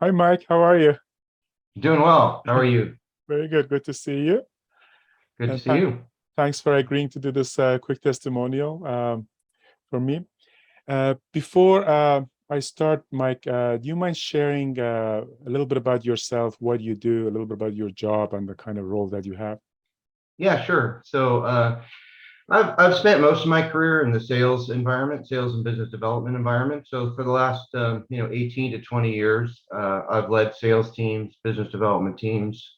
Hi, Mike. How are you? Doing well. How are you? Very good. Good to see you. Good to And see you. thanks for agreeing to do this quick testimonial for me. Before I start, Mike, do you mind sharing a little bit about yourself, what you do, a little bit about your job, and the kind of role that you have? Yeah, sure. I've spent most of my career in the sales environment, sales and business development environment. So for the last 18 to 20 years, I've led sales teams, business development teams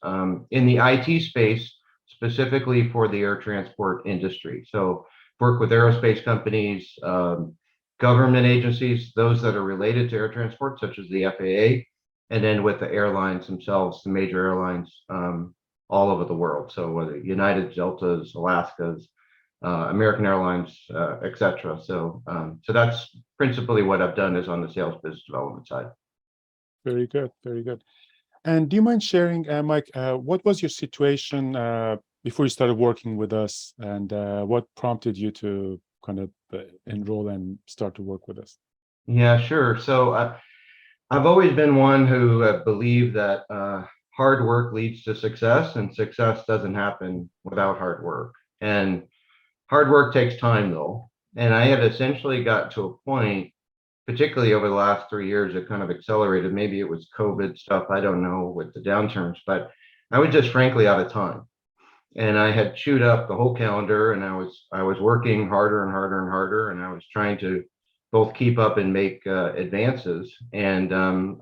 in the IT space, specifically for the air transport industry. So work with aerospace companies, government agencies, those that are related to air transport, such as the FAA, and then with the airlines themselves, the major airlines all over the world. So whether United, Deltas, Alaskas, American Airlines, etc. So that's principally what I've done is on the sales business development side. Very good. Very good. And do you mind sharing, Mike, what was your situation before you started working with us, and what prompted you to kind of enroll and start to work with us? Yeah, sure. I've always been one who believed that hard work leads to success, and success doesn't happen without hard work. And hard work takes time, though. And I had essentially got to a point, particularly over the last 3 years, it kind of accelerated. Maybe it was COVID stuff, I don't know, with the downturns, but I was just frankly out of time. And I had chewed up the whole calendar, and I was working harder and harder and harder, and I was trying to both keep up and make advances. And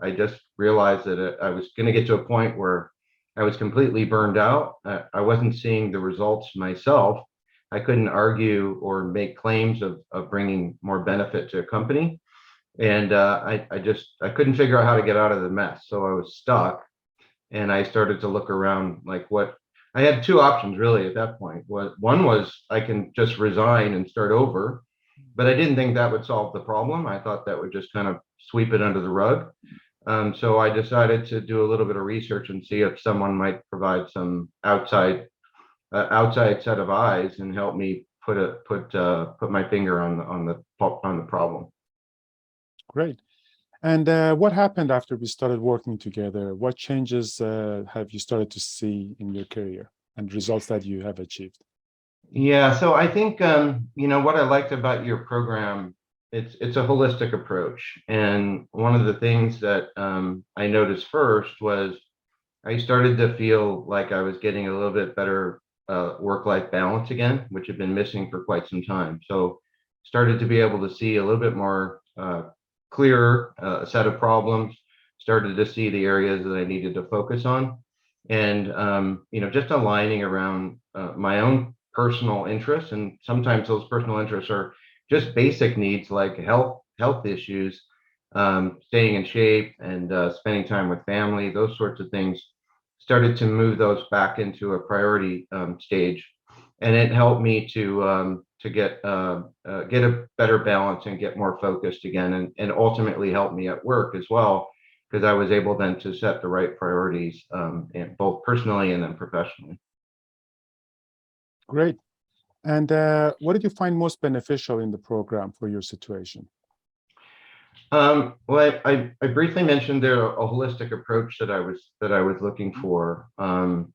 I just realized that I was going to get to a point where I was completely burned out. I wasn't seeing the results myself. I couldn't argue or make claims of bringing more benefit to a company, and I couldn't figure out how to get out of the mess. So I was stuck, and I started to look around, like, what I had two options really at that point. One was I can just resign and start over, but I didn't think that would solve the problem. I thought that would just kind of sweep it under the rug. So I decided to do a little bit of research and see if someone might provide some outside set of eyes and help me put my finger on the problem. Great. And what happened after we started working together? What changes have you started to see in your career and results that you have achieved? Yeah, so I think what I liked about your program, it's a holistic approach, and one of the things that I noticed first was I started to feel like I was getting a little bit better work-life balance again, which had been missing for quite some time. So started to be able to see a little bit more clearer set of problems, started to see the areas that I needed to focus on, and just aligning around my own personal interests. And sometimes those personal interests are just basic needs like health issues, staying in shape, and spending time with family, those sorts of things. Started to move those back into a priority stage, and it helped me to get a better balance and get more focused again, and ultimately help me at work as well, because I was able then to set the right priorities, and both personally and then professionally. Great. And what did you find most beneficial in the program for your situation? Well, I briefly mentioned there a holistic approach that I was looking for. And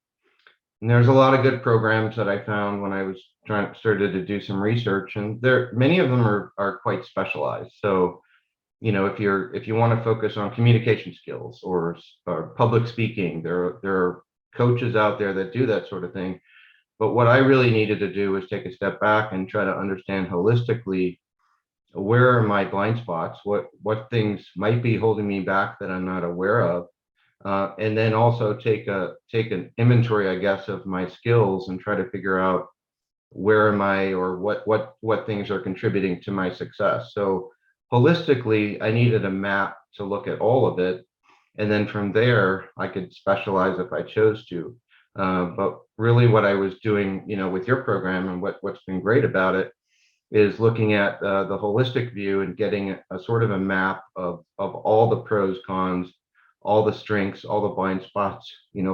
there's a lot of good programs that I found when I was started to do some research, and there many of them are quite specialized. So, if you want to focus on communication skills or public speaking, there are coaches out there that do that sort of thing. But what I really needed to do was take a step back and try to understand holistically, where are my blind spots, what things might be holding me back that I'm not aware of, and then also take an inventory, I guess, of my skills and try to figure out where am I, or what things are contributing to my success. So holistically, I needed a map to look at all of it, and then from there I could specialize if I chose to. But really, what I was doing, with your program, and what's been great about it, is looking at the holistic view and getting a sort of a map of all the pros, cons, all the strengths, all the blind spots,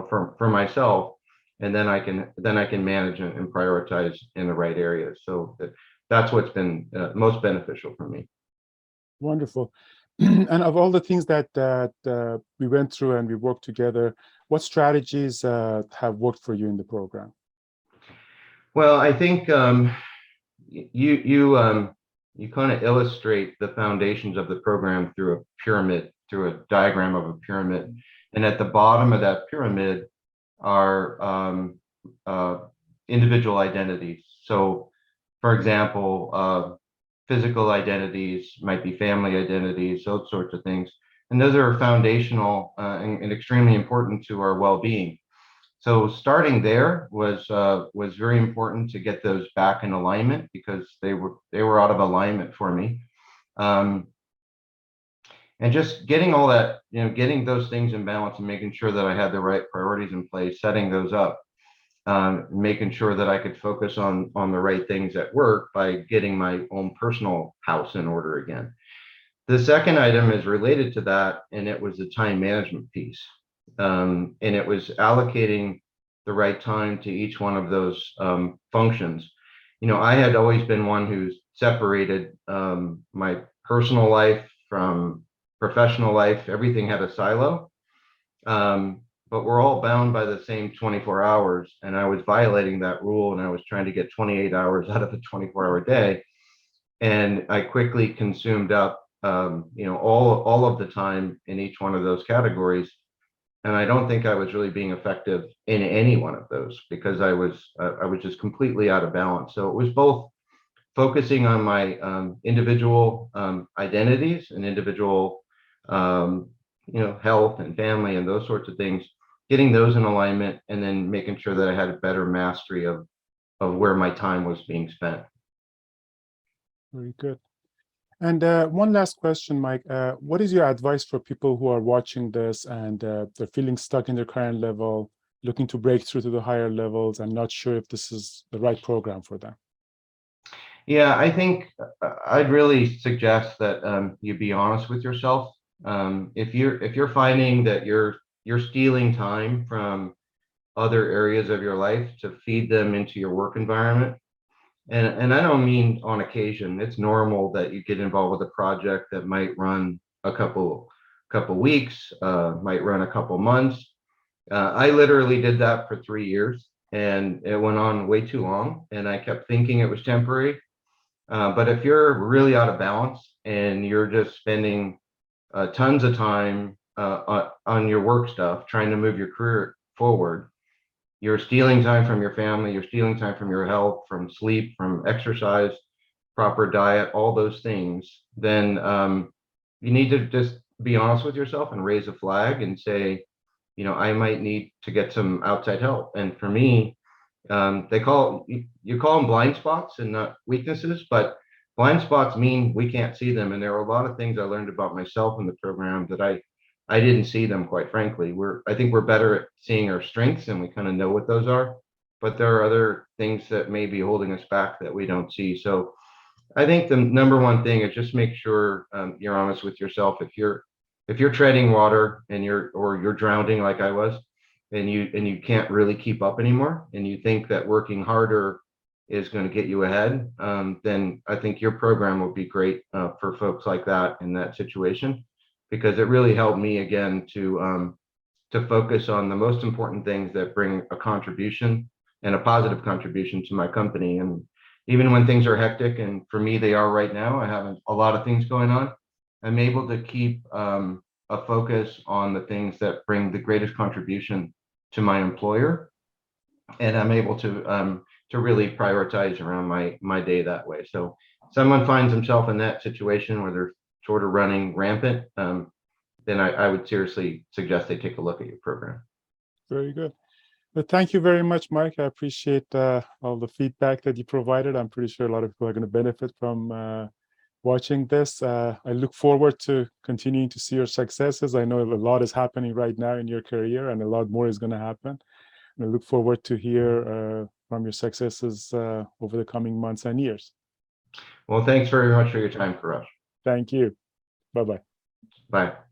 for myself, and then I can manage and prioritize in the right areas. So that's what's been most beneficial for me. Wonderful. And of all the things that we went through and we worked together, what strategies have worked for you in the program? Well, I think you kind of illustrate the foundations of the program through a pyramid, through a diagram of a pyramid, and at the bottom of that pyramid are individual identities. So, for example, physical identities might be family identities, those sorts of things, and those are foundational and extremely important to our well-being. So starting there was very important to get those back in alignment because they were out of alignment for me, um, and just getting all that, getting those things in balance and making sure that I had the right priorities in place, setting those up, making sure that I could focus on the right things at work by getting my own personal house in order again. The second item is related to that, and it was the time management piece. And it was allocating the right time to each one of those functions. I had always been one who's separated my personal life from professional life. Everything had a silo, but we're all bound by the same 24 hours. And I was violating that rule, and I was trying to get 28 hours out of a 24-hour day. And I quickly consumed up all of the time in each one of those categories, and I don't think I was really being effective in any one of those because I was just completely out of balance. So it was both focusing on my individual identities and individual health and family and those sorts of things, getting those in alignment, and then making sure that I had a better mastery of where my time was being spent. Very good. And one last question, Mike. What is your advice for people who are watching this and they're feeling stuck in their current level, looking to break through to the higher levels and not sure if this is the right program for them? Yeah, I think I'd really suggest that you be honest with yourself. If you're finding that you're stealing time from other areas of your life to feed them into your work environment, and I don't mean on occasion. It's normal that you get involved with a project that might run a couple weeks, might run a couple months. I literally did that for 3 years, and it went on way too long, and I kept thinking it was temporary. But if you're really out of balance and you're just spending tons of time on your work stuff, trying to move your career forward, you're stealing time from your family, you're stealing time from your health, from sleep, from exercise, proper diet, all those things, then you need to just be honest with yourself and raise a flag and say, I might need to get some outside help. And for me, you call them blind spots and not weaknesses, but blind spots mean we can't see them. And there are a lot of things I learned about myself in the program that I didn't see them, quite frankly. I think we're better at seeing our strengths, and we kind of know what those are, but there are other things that may be holding us back that we don't see. So I think the number one thing is just make sure you're honest with yourself. If you're treading water and you're drowning like I was, and you can't really keep up anymore, and you think that working harder is going to get you ahead, then I think your program will be great for folks like that in that situation, because it really helped me again to focus on the most important things that bring a contribution and a positive contribution to my company. And even when things are hectic, and for me they are right now, I have a lot of things going on, I'm able to keep a focus on the things that bring the greatest contribution to my employer, and I'm able to really prioritize around my day that way. So someone finds himself in that situation where they're sort of running rampant, then I would seriously suggest they take a look at your program. Very good. Well, thank you very much, Mike. I appreciate all the feedback that you provided. I'm pretty sure a lot of people are going to benefit from watching this. I look forward to continuing to see your successes. I know a lot is happening right now in your career, and a lot more is going to happen. And I look forward to hear from your successes over the coming months and years. Well, thanks very much for your time, Parash. Thank you. Bye-bye. Bye.